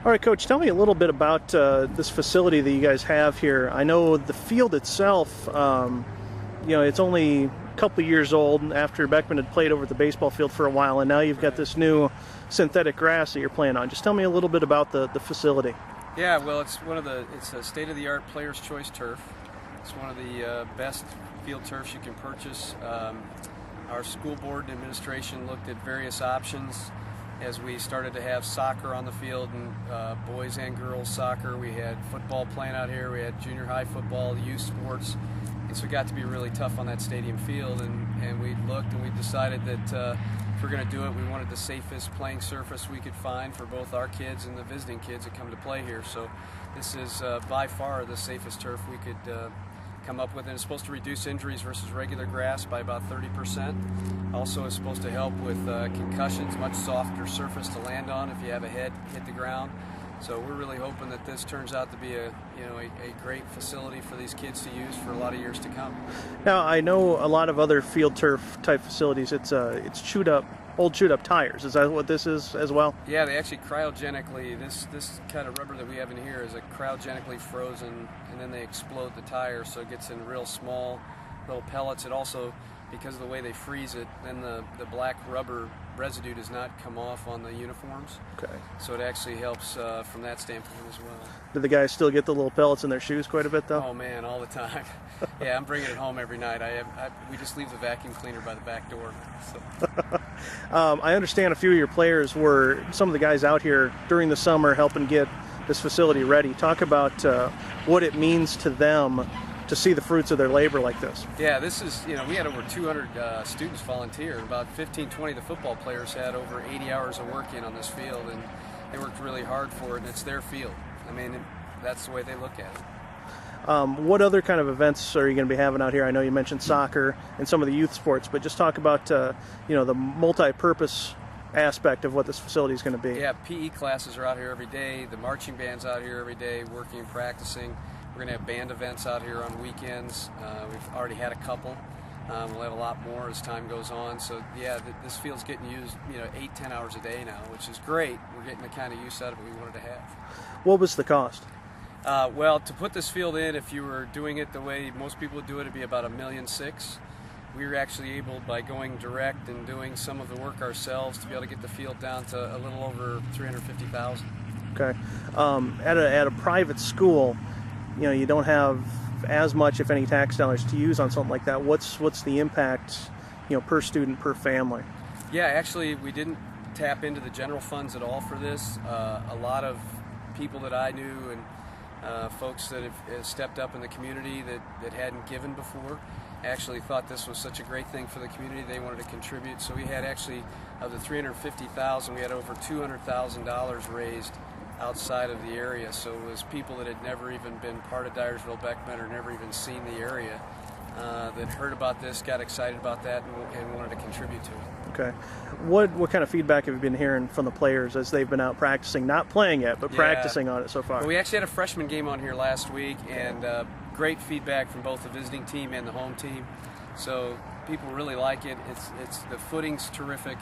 All right, Coach, tell me a little bit about this facility that you guys have here. I know the field itself, it's only a couple of years old after Beckman had played over at the baseball field for a while, and now you've got this new synthetic grass that you're playing on. Just tell me a little bit about the facility. Yeah, well, it's a state-of-the-art player's choice turf. It's one of the best field turfs you can purchase. Our school board and administration looked at various options as we started to have soccer on the field, and boys and girls soccer. We had football playing out here. We had junior high football, youth sports. And so it got to be really tough on that stadium field, and we looked and we decided that if we're going to do it, we wanted the safest playing surface we could find for both our kids and the visiting kids that come to play here. So this is by far the safest turf we could come up with, and it's supposed to reduce injuries versus regular grass by about 30%. Also, it's supposed to help with concussions, much softer surface to land on if you have a head hit the ground. So we're really hoping that this turns out to be a great facility for these kids to use for a lot of years to come. Now, I know a lot of other field turf type facilities, it's old chewed up tires. Is that what this is as well? Yeah, they actually cryogenically, this kind of rubber that we have in here is a cryogenically frozen, and then they explode the tire, so it gets in real small little pellets. It also, because of the way they freeze it, then the black rubber residue does not come off on the uniforms. Okay. So it actually helps from that standpoint as well. Do the guys still get the little pellets in their shoes quite a bit, though? Oh man, all the time. Yeah, I'm bringing it home every night. We just leave the vacuum cleaner by the back door. So. I understand a few of your players were some of the guys out here during the summer helping get this facility ready. Talk about what it means to them to see the fruits of their labor like this. Yeah, this is, we had over 200 students volunteer. About 15, 20 of the football players had over 80 hours of work in on this field, and they worked really hard for it, and it's their field. I mean, that's the way they look at it. What other kind of events are you going to be having out here? I know you mentioned soccer and some of the youth sports, but just talk about the multi-purpose aspect of what this facility is going to be. Yeah, PE classes are out here every day. The marching band's out here every day working and practicing. We're going to have band events out here on weekends. We've already had a couple. We'll have a lot more as time goes on. So yeah, this field's getting used 8-10 hours a day now, which is great. We're getting the kind of use out of it we wanted to have. What was the cost? Well, to put this field in, if you were doing it the way most people would do it, it'd be about $1.6 million. We were actually able, by going direct and doing some of the work ourselves, to be able to get the field down to a little over $350,000. Okay. At a private school, you don't have as much, if any, tax dollars to use on something like that. What's the impact, per student, per family? Yeah, actually, we didn't tap into the general funds at all for this. A lot of people that I knew and folks that have stepped up in the community that hadn't given before actually thought this was such a great thing for the community. They wanted to contribute. So we had actually, of the $350,000, we had over $200,000 raised outside of the area. So it was people that had never even been part of Dyersville Beckman or never even seen the area that heard about this, got excited about that, and wanted to contribute to it. Okay. What kind of feedback have you been hearing from the players as they've been out practicing, not playing yet, but practicing on it so far? Well, we actually had a freshman game on here last week, and great feedback from both the visiting team and the home team. So people really like it. It's the footing's terrific.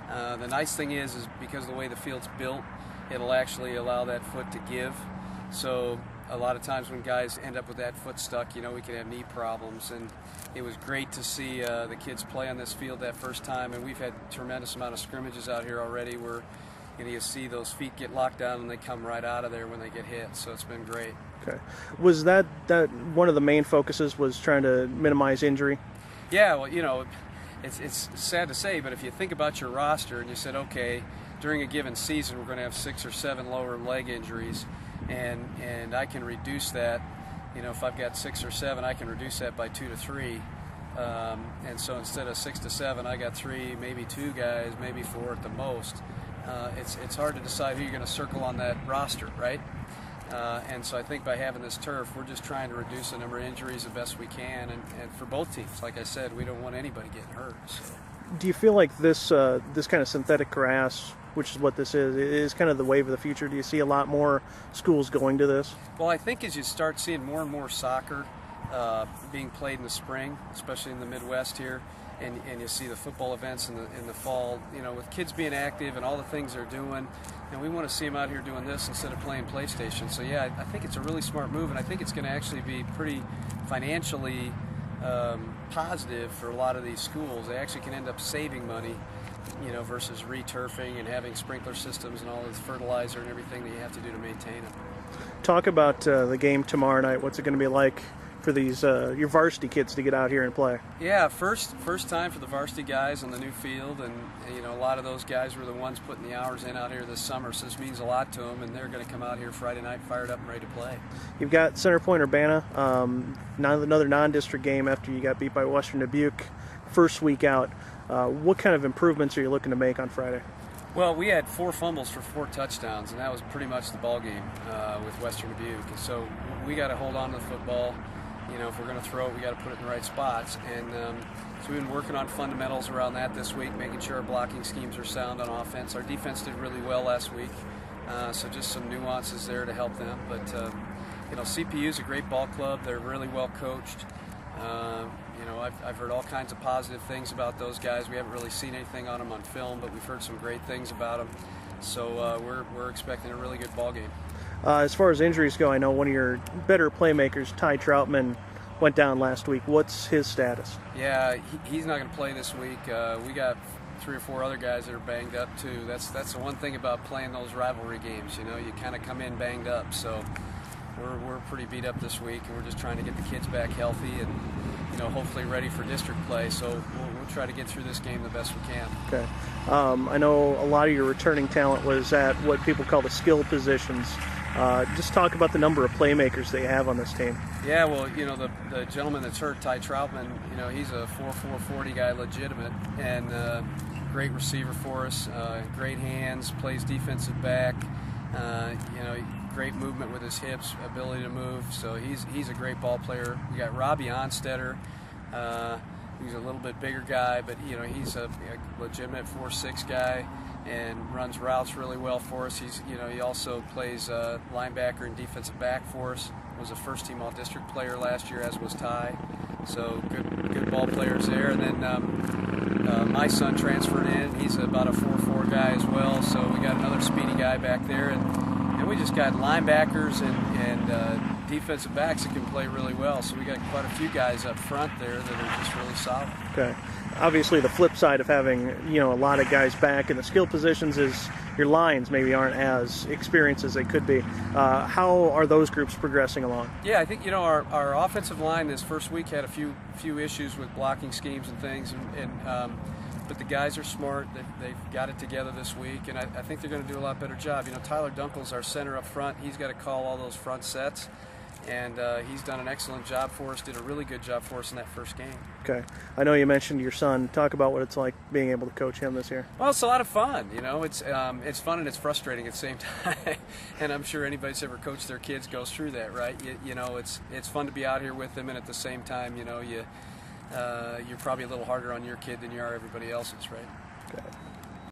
The nice thing is because of the way the field's built, it'll actually allow that foot to give. So a lot of times when guys end up with that foot stuck, we can have knee problems. And it was great to see the kids play on this field that first time. And we've had a tremendous amount of scrimmages out here already where you see those feet get locked down and they come right out of there when they get hit. So it's been great. Okay. Was that one of the main focuses was trying to minimize injury? Yeah, well, it's sad to say, but if you think about your roster and you said, okay, during a given season we're going to have 6 or 7 lower leg injuries, and I can reduce that, if I've got 6 or 7, I can reduce that by 2 to 3. And so instead of 6 to 7, I got 3, maybe 2 guys, maybe 4 at the most. It's hard to decide who you're going to circle on that roster, right? And so I think by having this turf, we're just trying to reduce the number of injuries the best we can, and for both teams, like I said, we don't want anybody getting hurt. So. Do you feel like this kind of synthetic grass, which is what this is kind of the wave of the future? Do you see a lot more schools going to this? Well, I think as you start seeing more and more soccer being played in the spring, especially in the Midwest here, and you see the football events in the fall, with kids being active and all the things they're doing, and we want to see them out here doing this instead of playing PlayStation. So yeah, I think it's a really smart move, and I think it's going to actually be pretty financially positive for a lot of these schools. They actually can end up saving money, versus returfing and having sprinkler systems and all this fertilizer and everything that you have to do to maintain them. Talk about the game tomorrow night. What's it going to be like for these your varsity kids to get out here and play? Yeah, first time for the varsity guys on the new field, and a lot of those guys were the ones putting the hours in out here this summer, so this means a lot to them, and they're going to come out here Friday night fired up and ready to play. You've got Center Point Urbana, another non-district game after you got beat by Western Dubuque first week out. What kind of improvements are you looking to make on Friday? Well, we had 4 fumbles for 4 touchdowns, and that was pretty much the ball game with Western Dubuque. And so we got to hold on to the football. If we're going to throw it, we got to put it in the right spots. And so we've been working on fundamentals around that this week, making sure our blocking schemes are sound on offense. Our defense did really well last week, so just some nuances there to help them. But CPU is a great ball club. They're really well coached. I've heard all kinds of positive things about those guys. We haven't really seen anything on them on film, but we've heard some great things about them. So we're expecting a really good ball game. As far as injuries go, I know one of your better playmakers, Ty Troutman, went down last week. What's his status? Yeah, he's not going to play this week. We got 3 or 4 other guys that are banged up too. That's the one thing about playing those rivalry games. You kind of come in banged up. So we're pretty beat up this week, and we're just trying to get the kids back healthy and hopefully ready for district play. So we'll try to get through this game the best we can. Okay. I know a lot of your returning talent was at what people call the skill positions. Just talk about the number of playmakers they have on this team. Yeah, well, the gentleman that's hurt, Ty Troutman, he's a 4.4 40 guy, legitimate, and great receiver for us. Great hands, plays defensive back. Great movement with his hips, ability to move. So he's a great ball player. We got Robbie Onstetter. He's a little bit bigger guy, but he's a legitimate 4.6 guy and runs routes really well for us. He also plays linebacker and defensive back for us. Was a first-team All-District player last year, as was Ty. So good ball players there. And then my son transferred in. He's about a 4.4 guy as well. So we got another speedy guy back there, and we just got linebackers and defensive backs that can play really well. So we got quite a few guys up front there that are just really solid. Okay. Obviously, the flip side of having a lot of guys back in the skill positions is your lines maybe aren't as experienced as they could be. How are those groups progressing along? Yeah, I think our offensive line this first week had a few issues with blocking schemes and things, but the guys are smart. They've got it together this week, and I think they're going to do a lot better job. Tyler Dunkel's our center up front. He's got to call all those front sets, and he's done an excellent job for us, did a really good job for us in that first game. Okay. I know you mentioned your son. Talk about what it's like being able to coach him this year. Well, it's a lot of fun. It's fun and it's frustrating at the same time. And I'm sure anybody that's ever coached their kids goes through that, right? It's fun to be out here with them, and at the same time, you're probably a little harder on your kid than you are everybody else's, right? Okay.